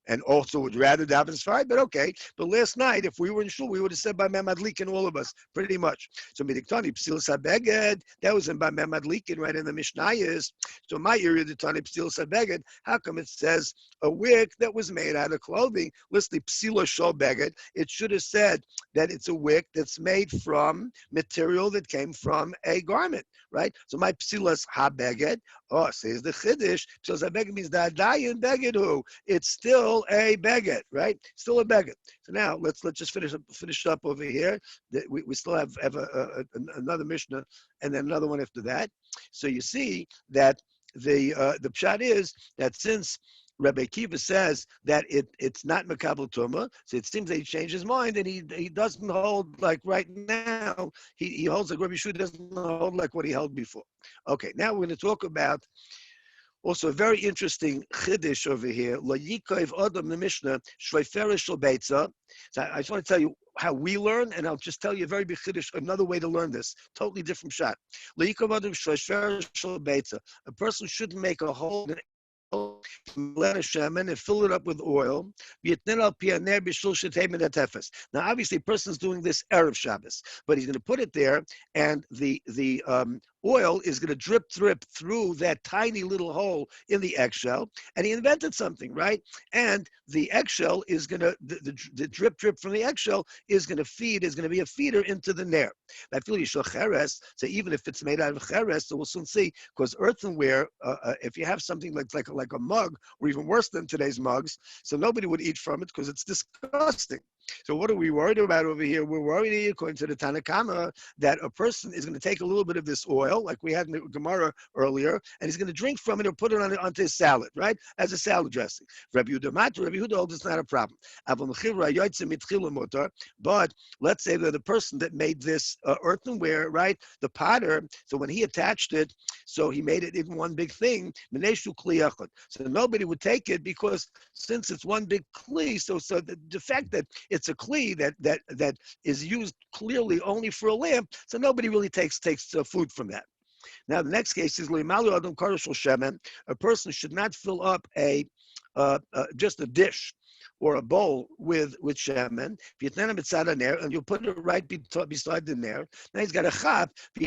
Speaker 1: and also would rather daven Sfard, but okay. But last night, if we were in shul, we would have said by Memadlikin, all of us, pretty much. So midiktani psil sabeged, that was in by Memadlikin, right in the Mishnayos. So my area, the tani psil sabeged, how come it says a wick that was made out of clothing? Listen, psila shol beged. It should have said that it's a wick that's made from material that came from a garment, right? So my psilas ha beged. Oh, says the Chiddush. Psilas ha beged means the adayin beged who. It's still a beged, right? Still a beged. So now let's just finish up over here. We still have another Mishnah and then another one after that. So you see that the pshat is that since Rabbi Kiva says that it's not Makabel Tumah, so it seems that he changed his mind and he doesn't hold like right now. He holds like Rabbi Yehudah doesn't hold like what he held before. Okay, now we're going to talk about also a very interesting chiddush over here. Lo yikov adam the Mishnah shvayferish shel beitza. So I just want to tell you how we learn, and I'll just tell you a very big chiddush, another way to learn this, totally different shot. Lo yikov adam shvayferish shel beitza. A person shouldn't make a hole in let a shaman and fill it up with oil. Now, obviously, a person's doing this Erev Shabbos, but he's going to put it there, and the oil is going to drip through that tiny little hole in the eggshell, and he invented something, right? And the eggshell is going to, the drip from the eggshell is going to be a feeder into the nair. So even if it's made out of cheres, so we'll soon see, because earthenware, if you have something like a mug, or even worse than today's mugs, so nobody would eat from it because it's disgusting. So what are we worried about over here? We're worried, according to the Tanakama, that a person is going to take a little bit of this oil, like we had in the Gemara earlier, and he's going to drink from it or put it onto his salad, right? As a salad dressing. Rabbi Yehudah holds it's not a problem. But let's say that the person that made this earthenware, right, the potter, so when he attached it, so he made it in one big thing, so nobody would take it because since it's one big kli, so the fact that it's a kli that is used clearly only for a lamp, so nobody really takes food from that. Now the next case is a person should not fill up just a dish or a bowl with shemen, and you put it right beside the nair. Now he's got a chap. So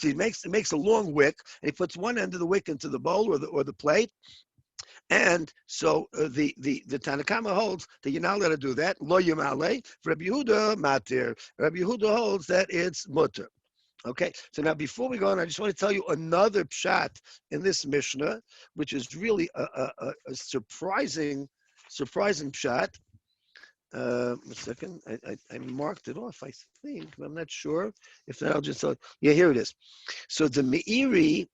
Speaker 1: he makes a long wick, and he puts one end of the wick into the bowl or the plate, And so the Tanakama holds that you're not allowed to do that. Lo yumale. Rabbi Yehudah matir. Rabbi Yehudah holds that it's mutter. Okay, so now before we go on, I just want to tell you another pshat in this Mishnah, which is really a surprising pshat. A second, I marked it off, I think, but I'm not sure. If not, I'll just tell you. Yeah, here it is. So the Meiri,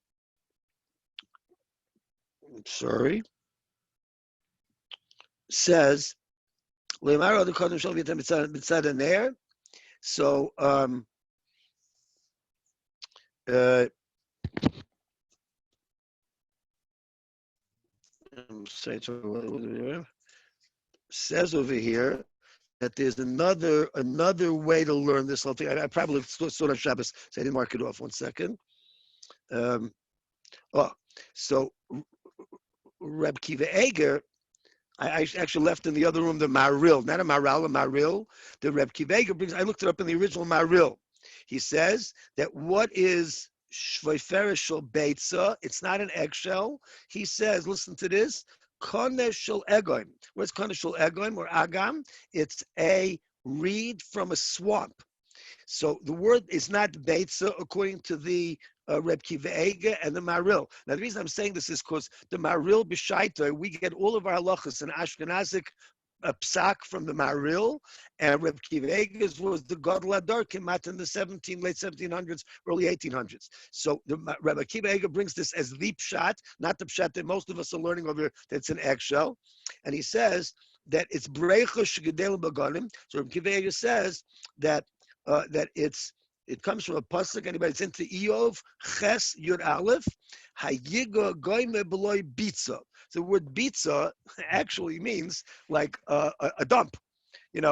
Speaker 1: says, so says over here that there's another way to learn this whole thing. I probably sort of Shabbos, so I didn't mark it off. 1 second. So Reb Kiva Eger, I actually left in the other room the Maril, not a Maral, a Maril. The Reb Kiva Eger brings. I looked it up in the original Maril. He says that what is shveiferishal beitza? It's not an eggshell. He says, listen to this. Koneshul egoim. What's koneshul egoim or agam? It's a reed from a swamp. So the word is not beitza according to the Reb Kiva Eger and the Maril. Now the reason I'm saying this is because the Maril b'shaita, we get all of our halachas in Ashkenazic psak from the Maril, and Reb Kiva Eger's was the Gadol Adar, came out in the late 1700s, early 1800s. So the Reb Kiva Eger brings this as the pshat, not the pshat that most of us are learning over here, that's an eggshell. And he says that it's breicha shegedel b'ganim. So Reb Kiva Eger says that it comes from a pasuk. Anybody? It's into Eov Ches Yud Aleph Hayiga Goyme Beloy Bitza. So the word bitza actually means like a dump, and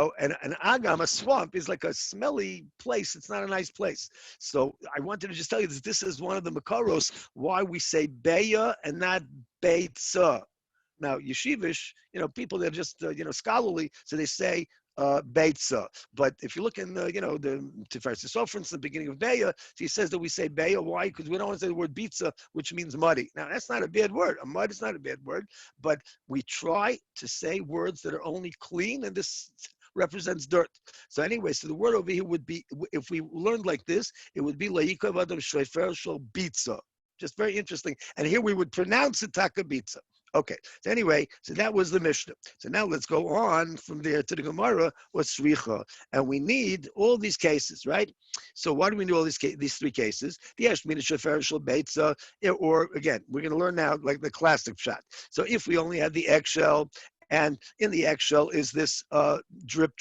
Speaker 1: an agam, a swamp, is like a smelly place. It's not a nice place. So I wanted to just tell you that this is one of the makaros why we say beya and not beitza. Now yeshivish, people that are just scholarly, so they say beitza. But if you look in the Tiferes Sofer, in the beginning of Beya, he says that we say Beya. Why? Because we don't want to say the word bitza, which means muddy. Now that's not a bad word. A mud is not a bad word, but we try to say words that are only clean, and this represents dirt. So anyway, so the word over here would be, if we learned like this, it would be La'ikav Adam Shreifer Shol Bitza. Just very interesting. And here we would pronounce it Taka Bitza. Okay, so anyway, so that was the Mishnah. So now let's go on from there to the Gemara, what's Sricha. And we need all these cases, right? So why do we need all these three cases? The Ashmina Shefer Shel Beitza, or again, we're going to learn now like the classic shot. So if we only had the eggshell, and in the eggshell is this drip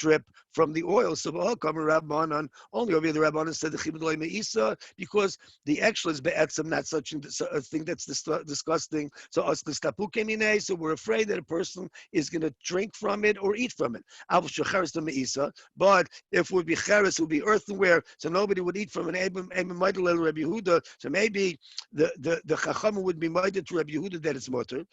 Speaker 1: from the oil. So Rabbanan, only over here the Rabbanan said the Chibud Meisa, because the eggshell is be'etzem, not such a thing that's disgusting. So us the stapu kemine, so we're afraid that a person is going to drink from it or eat from it. But if it would be cheres, it would be earthenware, so nobody would eat from it. Rabbi Yehudah, so maybe the Chacham would be minded to Rabbi Yehudah that it's mutter.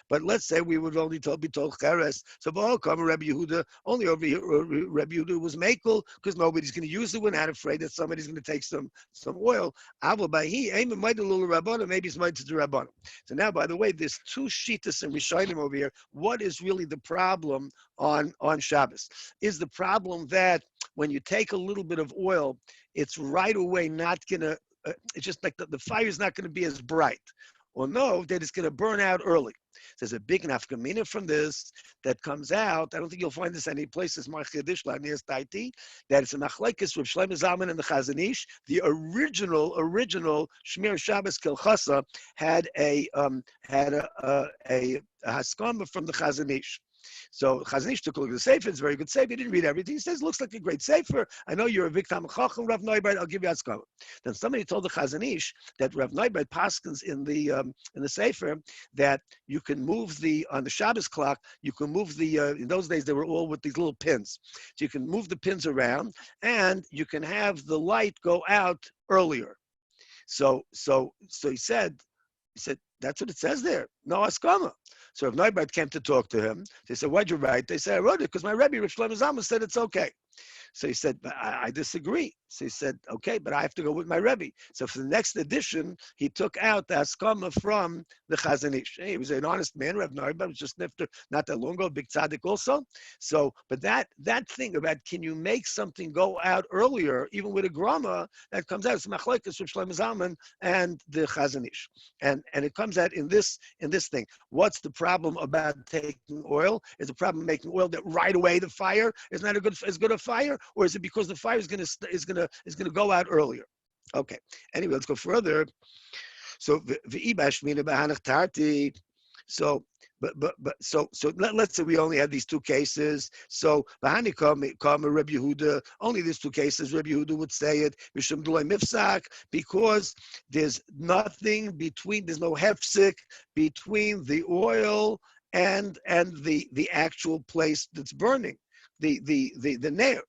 Speaker 1: But let's say we would only be told cheres. So Rabbi Yehudah, only over here, Rabbi Yehudah was makel, because nobody's going to use it. We're not afraid that somebody's going to take some oil. Maybe it's might to the Rabbanim. So now, by the way, there's two shittas and rishonim over here. What is really the problem on Shabbos? Is the problem that when you take a little bit of oil, it's right away not going to, it's just like the fire is not going to be as bright. Or no, that it's going to burn out early. There's a big nafkamina from this that comes out. I don't think you'll find this any places. That it's a machlekes with Shlomo Zalman and the Chazon Ish. The original Shmir Shabbos Kehillas had a haskama from the Chazon Ish. So Chazon Ish took a look at the sefer. It's a very good sefer. He didn't read everything. He says, looks like a great sefer. I know you're a big Talmid Chacham, Rav Neubert. I'll give you haskama. Then somebody told the Chazon Ish that Rav Neubert paskins in the sefer that you can move on the Shabbos clock. You can move in those days they were all with these little pins. So you can move the pins around, and you can have the light go out earlier. So he said, That's what it says there. No askama. So if Neubert came to talk to him, they said, why'd you write? They said, I wrote it because my Rebbe, Reb Shlomo Zalman, said it's okay. So he said, but I disagree. So he said, okay, but I have to go with my Rebbe. So for the next edition, he took out the Haskama from the Chazon Ish. He was an honest man, Reb Narba, was just nifter not that long ago, big tzaddik also. So, but that thing about can you make something go out earlier, even with a grama, that comes out. It's Machlekes Reb Shlomo Zalman and the Chazon Ish. And it comes out in this thing. What's the problem about taking oil? Is the problem making oil that right away the fire is not as good a fire? Or is it because the fire is going to go out earlier? Okay. Anyway, let's go further. So so let's say we only have these two cases. So Bahani come Rabbi Yehudah, only these two cases. Rabbi Yehudah would say it because there's nothing between. There's no hefsek between the oil and the actual place that's burning. The nair.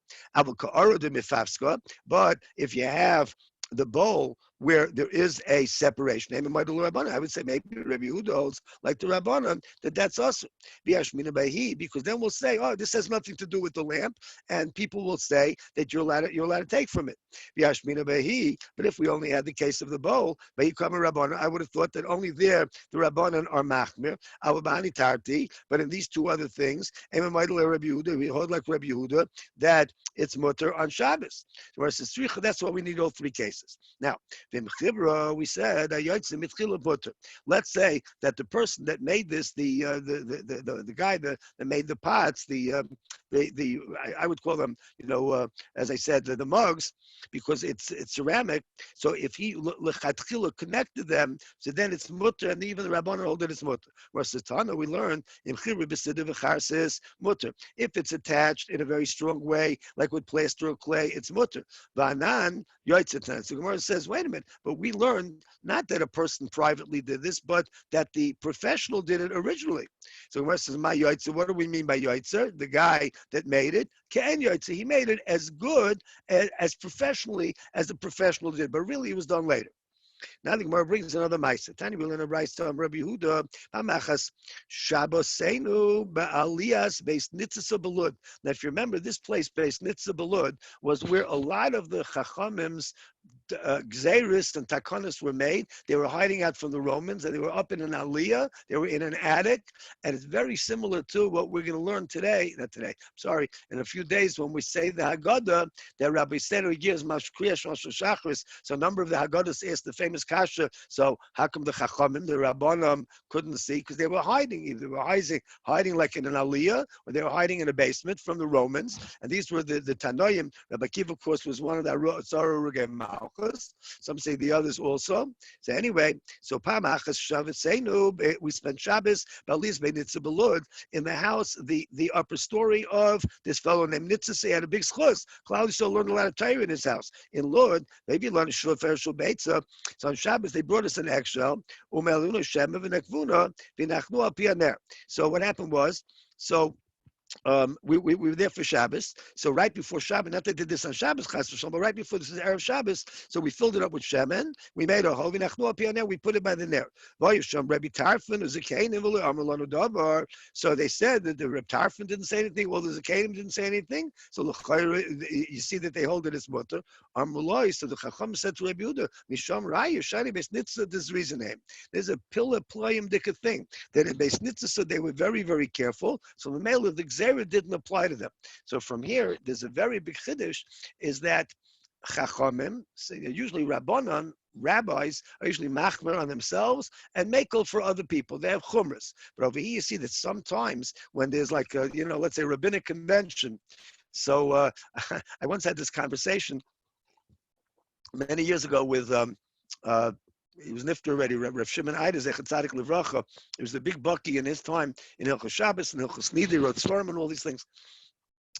Speaker 1: But if you have the bowl where there is a separation, I would say maybe Rabbi Yehudah holds like the Rabbanan that's us. Because then we'll say, oh, this has nothing to do with the lamp, and people will say that you're allowed to take from it. But if we only had the case of the bowl, I would have thought that only there the Rabbanan are machmir, but in these two other things, we hold like Rabbi Yehudah that it's mutter on Shabbos. That's why we need all three cases. Now, we said let's say that the person that made this, the guy that made the pots, I would call them, as I said, the mugs, because it's ceramic. So if he lechatchila connected them, so then it's mutter, and even the Rabbanan hold it as mutter. Whereas Tana, we learn mutter. If it's attached in a very strong way, like with plaster or clay, it's mutter. Va'anan yotzatan. So Gemara says, wait a minute, but we learned not that a person privately did this, but that the professional did it originally. So Gemara says, my yotzer. What do we mean by yotzer? The guy that made it, Ken yotzer. He made it as good as professionally as the professional did, but really it was done later. Now the Gemara brings another ma'aser. Tani will in a rice to Rabbi Yehudah. Hamachas Shabbos29 ba'aliyas Bais Nitzah Belud. Now, if you remember, this place, Bais Nitzah Belud, was where a lot of the Chachamim's Gzeris and Takonis were made. They were hiding out from the Romans, and they were up in an aliyah. They were in an attic, and it's very similar to what we're going to learn today. Not today. Sorry, in a few days when we say the Haggadah, that Rabbi said he gives Mashkriya Shachris. So a number of the Haggadahs asked the famous kasha. So how come the Chachamim, the Rabbanim, couldn't see? Because they were hiding. Either they were hiding like in an aliyah, or they were hiding in a basement from the Romans. And these were the Tanoim. Rabbi Kiva, of course, was one of the Tzarurugei Malchus. Some say the others also. So anyway, so Pamachas Shabbos29, we spent Shabbos in the house, the upper story of this fellow named Nitzah. He had a big schus. Klal Yisrael learned a lot of Torah in his house. In Lord, maybe learned a shul fershul beitza. So on Shabbos they brought us an eggshell. So what happened was, we were there for Shabbos. So right before Shabbos, not that they did this on Shabbos, but right before this is Erev Shabbos, so we filled it up with shemen. We made a hole. We put it by the ner. So they said that the Reb Tarfon didn't say anything. Well, the Zakanim didn't say anything. So you see that they hold it as mutter. So the Chacham said to Rabbi Yehudah, Misham Raya Shani Beis Nitzah. This is reason name. There's a pillar playim dika thing that in Beis Nitzah, so they were very, very careful. So the male of the Gzera didn't apply to them. So from here, there's a very big chiddush, is that Chachamim, so usually Rabbanan, rabbis, are usually machmer on themselves and makel for other people. They have chumras. But over here, you see that sometimes when there's like a, let's say rabbinic convention. So I once had this conversation many years ago with he was nifter already, Rav Shimon Eida, Zechat Tzadik Livracha. He was the big bucky in his time in Hilchos Shabbos and Hilchos Nidui, he wrote Svarim and all these things.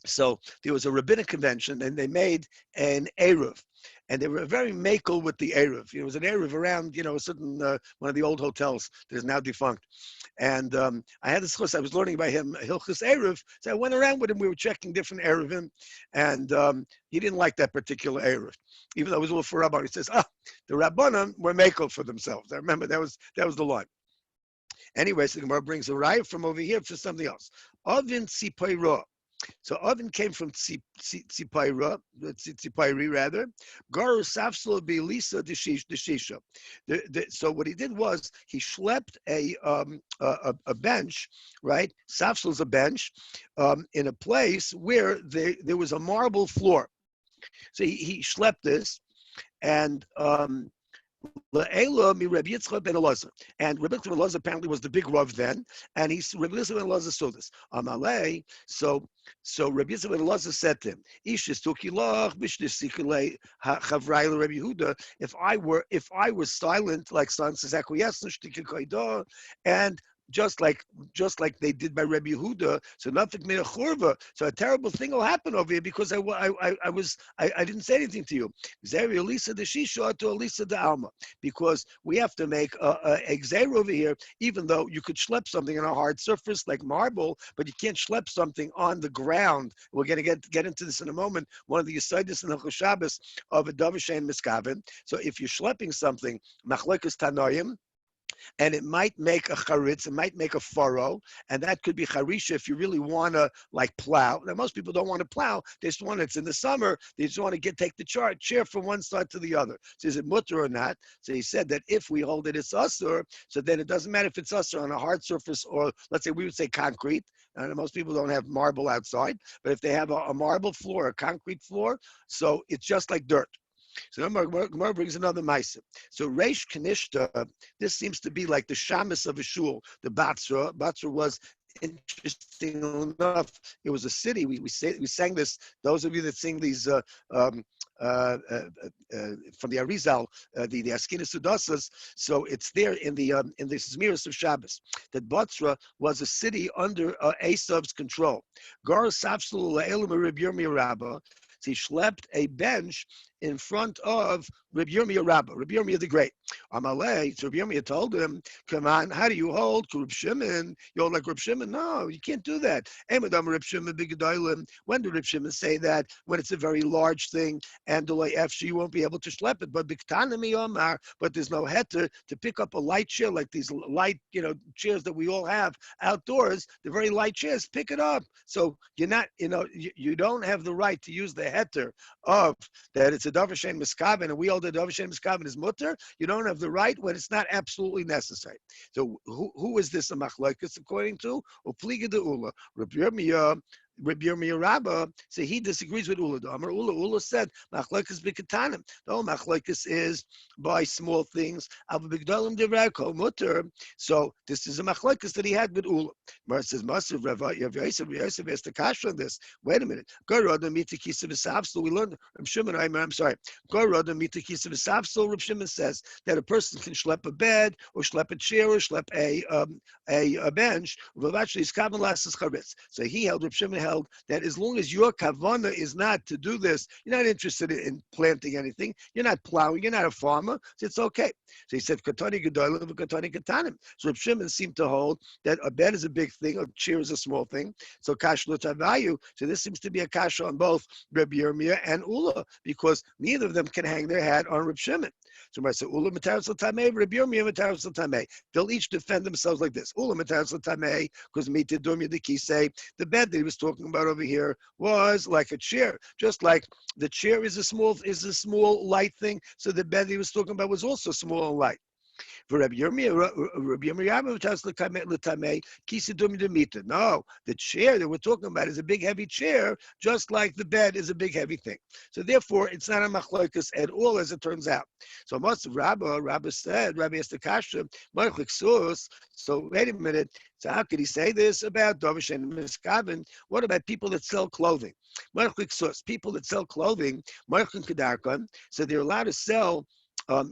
Speaker 1: So there was a rabbinic convention, and they made an Eruv. And they were very makel with the Eruv. It was an Eruv around, a certain, one of the old hotels that is now defunct. And I had this course, I was learning by him, Hilchos Eruv. So I went around with him, we were checking different Eruvim. And he didn't like that particular Eruv. Even though it was a little for Rabbi, he says, the Rabbanim were makel for themselves. I remember that was the line. Anyway, so the Gemara brings a raya from over here for something else. Oven Tzipayra. So oven came from Tzipayra, Tzipayri rather. Garu Safslo Belisa Deshisha. So what he did was he schlepped a bench, right? Safslo is a bench, in a place where there was a marble floor. So he schlepped this, and and Rabbi Yitzchak ben Elazar apparently was the big Rav then, and Rabbi Yitzchak ben Elazar saw this. Amalei, so Rabbi Yitzchak ben Elazar said to him, Ishis tukilach b'shnisikilei chavrai Rabbi Yehudah. If I was silent, like son says acquiescence, and just like they did by Rabbi Yehudah, so nothing made a churva. So a terrible thing will happen over here because I didn't say anything to you. Because we have to make a gzeir over here, even though you could schlep something on a hard surface like marble, but you can't schlep something on the ground. We're going to get into this in a moment. One of the yesodis in the Shabbos of a davashen miskaven. So if you're schlepping something, machlokes tanoim, and it might make a charitz, it might make a furrow, and that could be charisha if you really want to like plow. Now, most people don't want to plow; they just want it's in the summer. They just want to take the chair from one side to the other. So is it mutter or not? So he said that if we hold it's usur, so then it doesn't matter if it's usur on a hard surface or let's say we would say concrete. And most people don't have marble outside, but if they have a marble floor, a concrete floor, so it's just like dirt. So Gemara brings another ma'aseh. So Reish Kanishta, this seems to be like the shamus of a shul. The Batzra was interesting enough. It was a city. We sang this. Those of you that sing these from the Arizal, the Askina Sudasas. So it's there in the Zmiris of Shabbos that Batzra was a city under Esav's control. Gar Safsul La'elim Reb Yirmiyah Rabbah. He schlepped a bench in front of Rabbi Yirmiyah Rabbah, Rabbi Yirmiyah the Great. Amalei, so Rabbi Yirmiyah told him, come on, how do you hold Rabbi Shimon? You hold like Rabbi Shimon? No, you can't do that. When did Rabbi Shimon say that? When it's a very large thing, and you won't be able to schlep it. But but there's no heter to pick up a light chair, like these light, chairs that we all have outdoors, the very light chairs, pick it up. So you're not, you don't have the right to use the heter of that it's a davashen miskaven, and we all the davashen miskaven is mutter. You don't have the right when it's not absolutely necessary. So who is this a machlokes according to? Upliga de Ula, Rabbi Yirmiyah Rabbah, so he disagrees with Ula. Ula said machlokes b'katanim. No, machlokes is by small things. So this is a machlokes that he had with Ula. Morah says, Masav Rabbi Yosef has to kasha on this. Wait a minute. We learned Reb Shimon. I'm sorry. Reb Shimon says that a person can schlep a bed or schlep a chair or schlep a bench. So he held, Reb Shimon held, that as long as your kavana is not to do this, you're not interested in planting anything, you're not plowing, you're not a farmer, so it's okay. So he said, Katani Gedolim, Katani Katanim. So Reb Shimon seemed to hold that a bed is a big thing, a chair is a small thing. So kash lo tavayu. So this seems to be a kasha on both Rabbi Yirmiyah and Ula, because neither of them can hang their hat on Reb Shimon. So I say Ula mataras l'tamei, Rabbi Yirmiyah mataras l'tamei. They'll each defend themselves like this. Ula mataras l'tamei, because mita dumya the kisei. The bed that he was talking about over here was like a chair, just like the chair is a small light thing. So the bed that he was talking about was also small and light. For Rabbi Yirmiyah, no, the chair that we're talking about is a big heavy chair, just like the bed is a big heavy thing. So therefore, it's not a machlokes at all, as it turns out. So most of Rabbi said, Rabbi asked the kasha, so wait a minute. So how could he say this about Dovish and Miskaven? What about people that sell clothing? People that sell clothing, so they're allowed to sell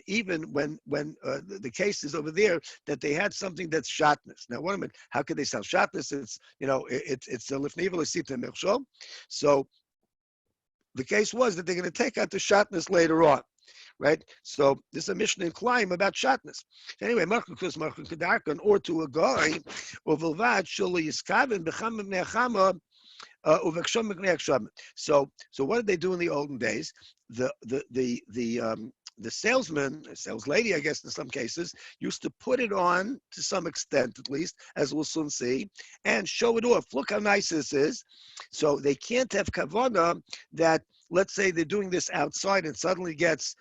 Speaker 1: even when the case is over there that they had something that's shatness. Now, wait a minute, how could they sell shatness? It's a lifnei v'losita mechshol. So the case was that they're going to take out the shatness later on, right? So this is a Mishnah in Klaim about shatness. Anyway, or to a guy, or vilvad shuli yiskaven b'cham b'nei achama. So what did they do in the olden days? The the salesman, the sales lady, I guess in some cases, used to put it on to some extent, at least, as we'll soon see, and show it off. Look how nice this is. So they can't have kavanah that, let's say they're doing this outside and it suddenly gets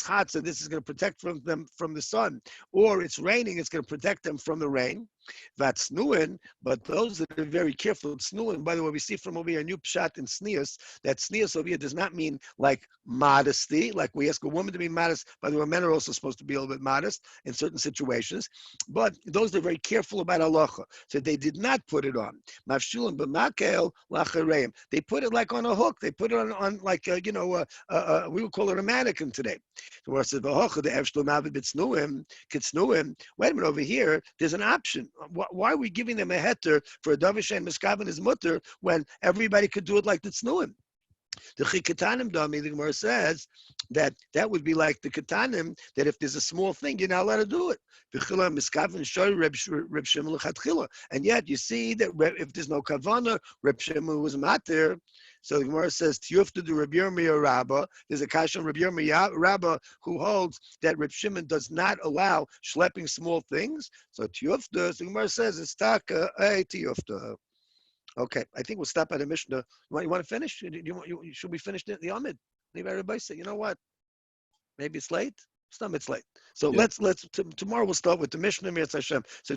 Speaker 1: hot, so this is going to protect them from the sun, or it's raining, it's going to protect them from the rain. That's snuin, but those that are very careful, snuin. By the way, we see from over here a new pshat in sneas that sneas over here does not mean like modesty, like we ask a woman to be modest. By the way, men are also supposed to be a little bit modest in certain situations, but those that are very careful about halacha, so they did not put it on. Mafshulim b'makel lachareim. They put it like on a hook. They put it on like we would call it a mannequin today. So where it says the evshlo mavid b'tznuim kitsnuim. Wait a minute, over here there's an option. Why are we giving them a heter for a davish and miskaven is mutter when everybody could do it like the tznuim? The chikatanim dami, the Gemara says that would be like the katanim, that if there's a small thing, you're not allowed to do it. And yet you see that if there's no kavana, Reb Shimon was matir. So the Gemara says, Tiyufta du Rabbi Yirmiyah Rabba. There's a kasha on Rabbi Yirmiyah Rabba who holds that Reb Shimon does not allow schlepping small things. So Tiyufta, so the Gemara says, it's taka, hey, Tiyufta. Okay, I think we'll stop at a Mishnah. You want to finish? Should we finish the Amid? Maybe everybody say, you know what? Maybe it's late. It's late. So yeah. Let's tomorrow we'll start with the Mishnah. Mir Hashem. So